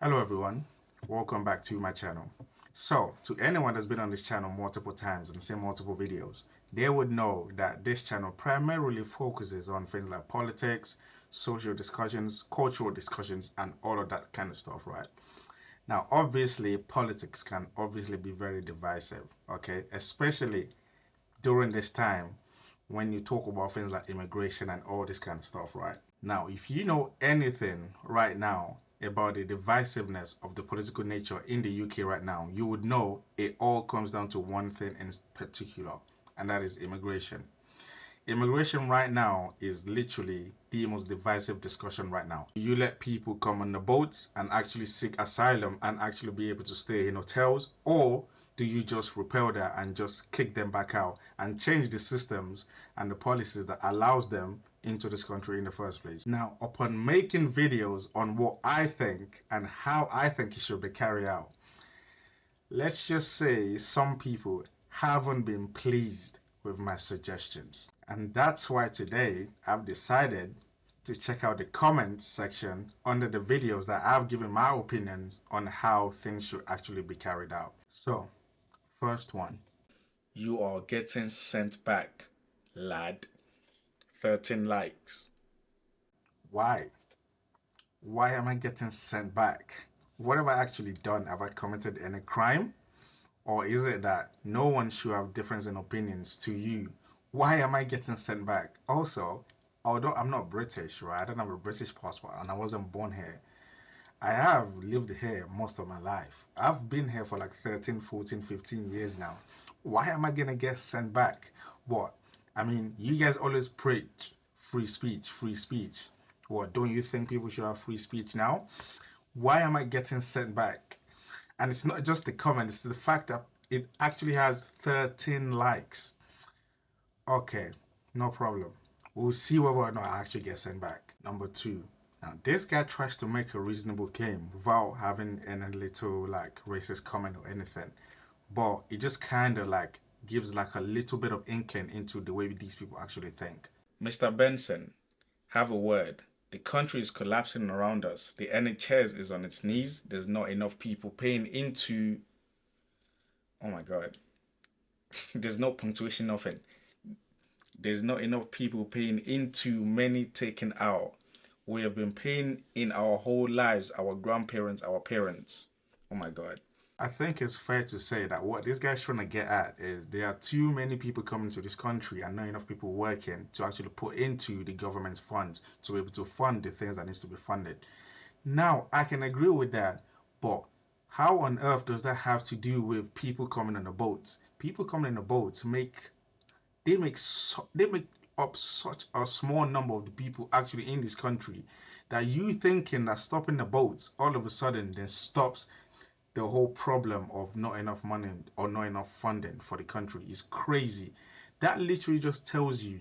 Hello everyone, welcome back to my channel. So, to anyone that's been on this channel multiple times and seen multiple videos, they would know that this channel primarily focuses on things like politics, social discussions, cultural discussions, and all of that kind of stuff, right? Now, obviously, politics can obviously be very divisive, okay? Especially during this time when you talk about things like immigration and all this kind of stuff, right? Now, if you know anything right now about the divisiveness of the political nature in the UK right now, you would know it all comes down to one thing in particular, and that is immigration. Immigration right now is literally the most divisive discussion right now. You let people come on the boats and actually seek asylum and actually be able to stay in hotels, or do you just repel that and just kick them back out and change the systems and the policies that allows them into this country in the first place? Now, upon making videos on what I think and how I think it should be carried out, let's just say some people haven't been pleased with my suggestions. And that's why today I've decided to check out the comments section under the videos that I've given my opinions on how things should actually be carried out. So, first one. You are getting sent back, lad. 13 likes. Why? Why am I getting sent back? What have I actually done? Have I committed any crime? Or is it that no one should have difference in opinions to you? Why am I getting sent back? Also, although I'm not British, right? I don't have a British passport and I wasn't born here. I have lived here most of my life. I've been here for like 13, 14, 15 years now. Why am I gonna get sent back? What? I mean, you guys always preach free speech, free speech. What, don't you think people should have free speech now? Why am I getting sent back? And it's not just the comment, it's the fact that it actually has 13 likes. Okay, no problem. We'll see whether or not I actually get sent back. Number two. Now, this guy tries to make a reasonable claim without having any little like racist comment or anything. But it just kind of like gives like a little bit of inkling into the way these people actually think. Mr. Benson, have a word. The country is collapsing around us. The NHS is on its knees. There's not enough people paying into. Oh my God. There's no punctuation, nothing. There's not enough people paying into, many taken out. We have been paying in our whole lives, our grandparents, our parents. Oh my God. I think it's fair to say that what this guy's trying to get at is there are too many people coming to this country and not enough people working to actually put into the government's funds to be able to fund the things that needs to be funded. Now, I can agree with that, but how on earth does that have to do with people coming on the boats? People coming on the boats they make up such a small number of the people actually in this country that you thinking that stopping the boats all of a sudden then stops the whole problem of not enough money or not enough funding for the country is crazy. That literally just tells you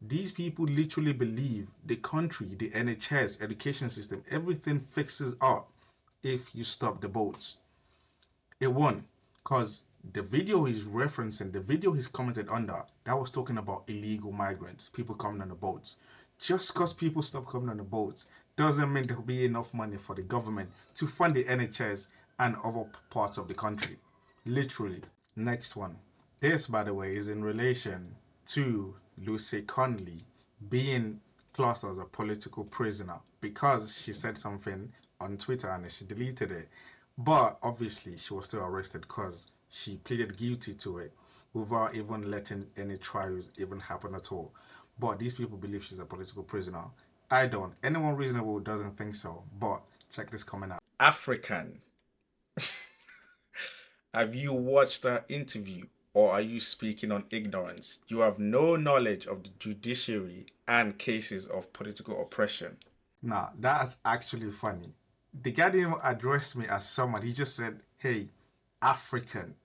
these people literally believe the country, the NHS, education system, everything fixes up if you stop the boats. It won't, because the video he's referencing, the video he's commented under, that was talking about illegal migrants, people coming on the boats. Just because people stop coming on the boats doesn't mean there'll be enough money for the government to fund the NHS and other parts of the country. Literally. Next one. This, by the way, is in relation to Lucy Conley being classed as a political prisoner because she said something on Twitter and she deleted it. But obviously, she was still arrested because she pleaded guilty to it without even letting any trials even happen at all. But these people believe she's a political prisoner. I don't. Anyone reasonable doesn't think so. But check this comment out. African. Have you watched that interview or are you speaking on ignorance? You have no knowledge of the judiciary and cases of political oppression. Nah, that's actually funny. The guy didn't even address me as someone. He just said, hey, African.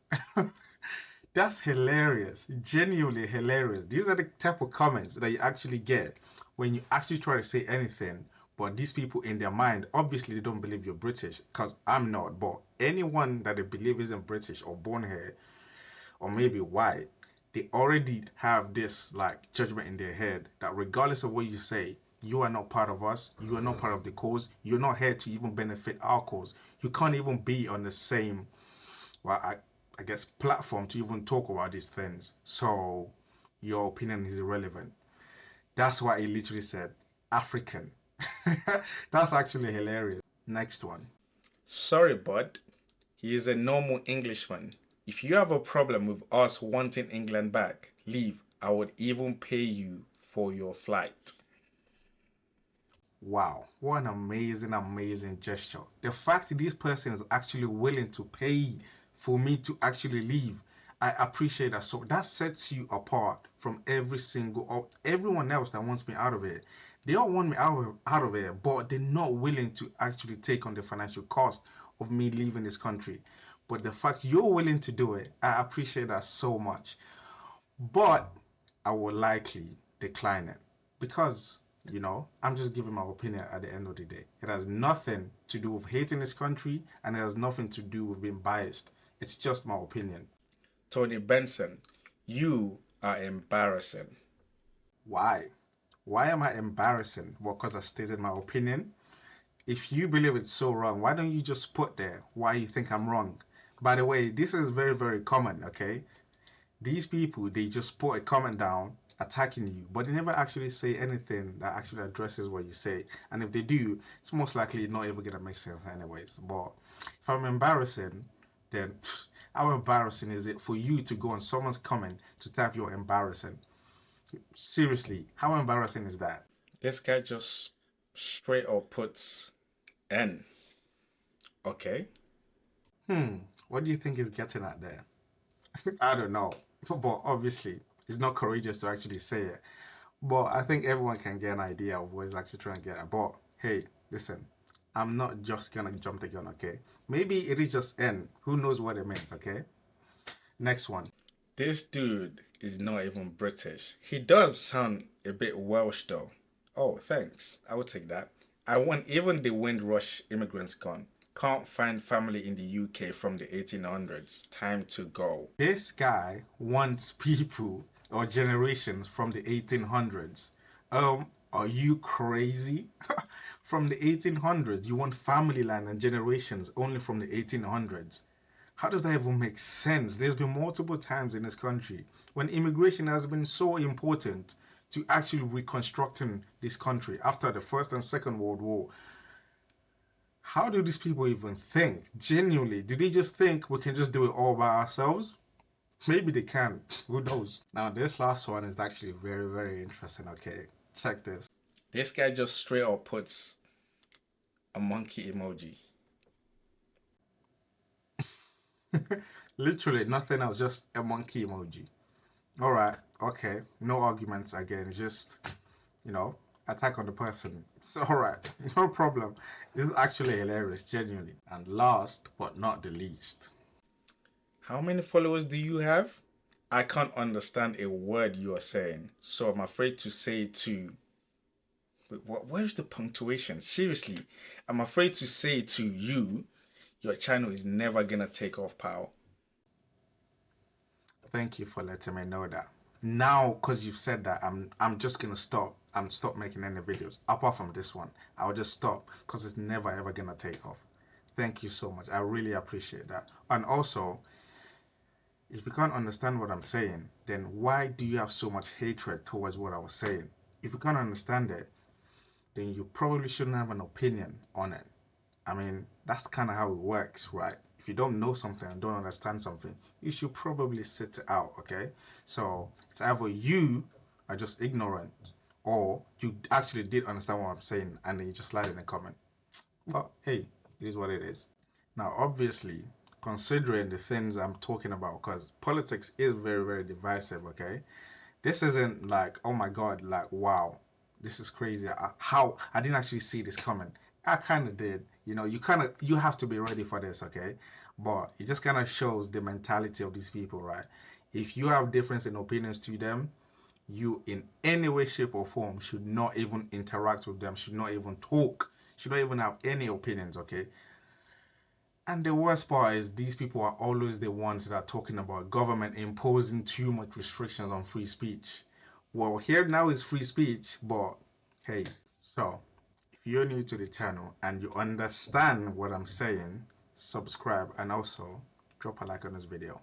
That's hilarious. Genuinely hilarious. These are the type of comments that you actually get when you actually try to say anything. But these people in their mind, obviously they don't believe you're British, because I'm not. But anyone that they believe isn't British or born here, or maybe white, they already have this like judgment in their head that regardless of what you say, You are not part of us. You are not part of the cause. You're not here to even benefit our cause. You can't even be on the same, well, I guess, platform to even talk about these things. So your opinion is irrelevant. That's why he literally said African. That's actually hilarious. Next one. Sorry, bud. He is a normal Englishman. If you have a problem with us wanting England back, leave. I would even pay you for your flight. Wow, what an amazing, amazing gesture. The fact that this person is actually willing to pay for me to actually leave, I appreciate that. So that sets you apart from every single or everyone else that wants me out of here. They all want me out of here, but they're not willing to actually take on the financial cost of me leaving this country. But the fact you're willing to do it, I appreciate that so much. But I will likely decline it because, I'm just giving my opinion at the end of the day. It has nothing to do with hating this country and it has nothing to do with being biased. It's just my opinion. Tony Benson, you are embarrassing. Why? Why am I embarrassing? Well, because I stated my opinion. If you believe it's so wrong, why don't you just put there why you think I'm wrong? By the way, this is very, very common, okay? These people, they just put a comment down attacking you, but they never actually say anything that actually addresses what you say. And if they do, it's most likely not even gonna make sense anyways. But if I'm embarrassing, then how embarrassing is it for you to go on someone's comment to type you're embarrassing? Seriously, how embarrassing is that? This guy just straight up puts N. Okay. What do you think he's getting at there? I don't know. But obviously, he's not courageous to actually say it. But I think everyone can get an idea of what he's actually trying to get at. But hey, listen, I'm not just gonna jump the gun, okay? Maybe it is just N. Who knows what it means, okay? Next one. This dude is not even British. He does sound a bit Welsh though. Oh, thanks. I will take that. I want even the Windrush immigrants gone. Can't find family in the UK from the 1800s. Time to go. This guy wants people or generations from the 1800s. Are you crazy? From the 1800s, you want family land and generations only from the 1800s. How does that even make sense? There's been multiple times in this country when immigration has been so important to actually reconstructing this country after the First and Second World War. How do these people even think? Genuinely, do they just think we can just do it all by ourselves? Maybe they can. Who knows? Now, this last one is actually very, very interesting. Okay, check this. This guy just straight up puts a monkey emoji. Literally nothing else, just a monkey emoji. All right, okay, no arguments again, just, attack on the person. It's all right, no problem. This is actually hilarious, genuinely. And last but not the least, how many followers do you have? I can't understand a word you are saying, so I'm afraid to say to. Wait, where's the punctuation? Seriously, I'm afraid to say to you, your channel is never gonna take off, pal. Thank you for letting me know that. Now, because you've said that, I'm just gonna stop. I'm stop making any videos apart from this one. I'll just stop because it's never ever gonna take off. Thank you so much. I really appreciate that. And also, if you can't understand what I'm saying, then why do you have so much hatred towards what I was saying? If you can't understand it, then you probably shouldn't have an opinion on it. I mean, that's kind of how it works, right? If you don't know something and don't understand something, you should probably sit it out, okay? So it's either you are just ignorant or you actually did understand what I'm saying and then you just lied in the comment. But hey, it is what it is. Now, obviously, considering the things I'm talking about, because politics is very, very divisive, okay? This isn't like, oh my God, like, wow, this is crazy. How I didn't actually see this coming. I kind of did. You have to be ready for this, okay? But it just kind of shows the mentality of these people, right? If you have difference in opinions to them, you in any way, shape, or form should not even interact with them, should not even talk, should not even have any opinions, okay? And the worst part is these people are always the ones that are talking about government imposing too much restrictions on free speech. Well, here now is free speech, but hey, So if you're new to the channel and you understand what I'm saying, subscribe and also drop a like on this video.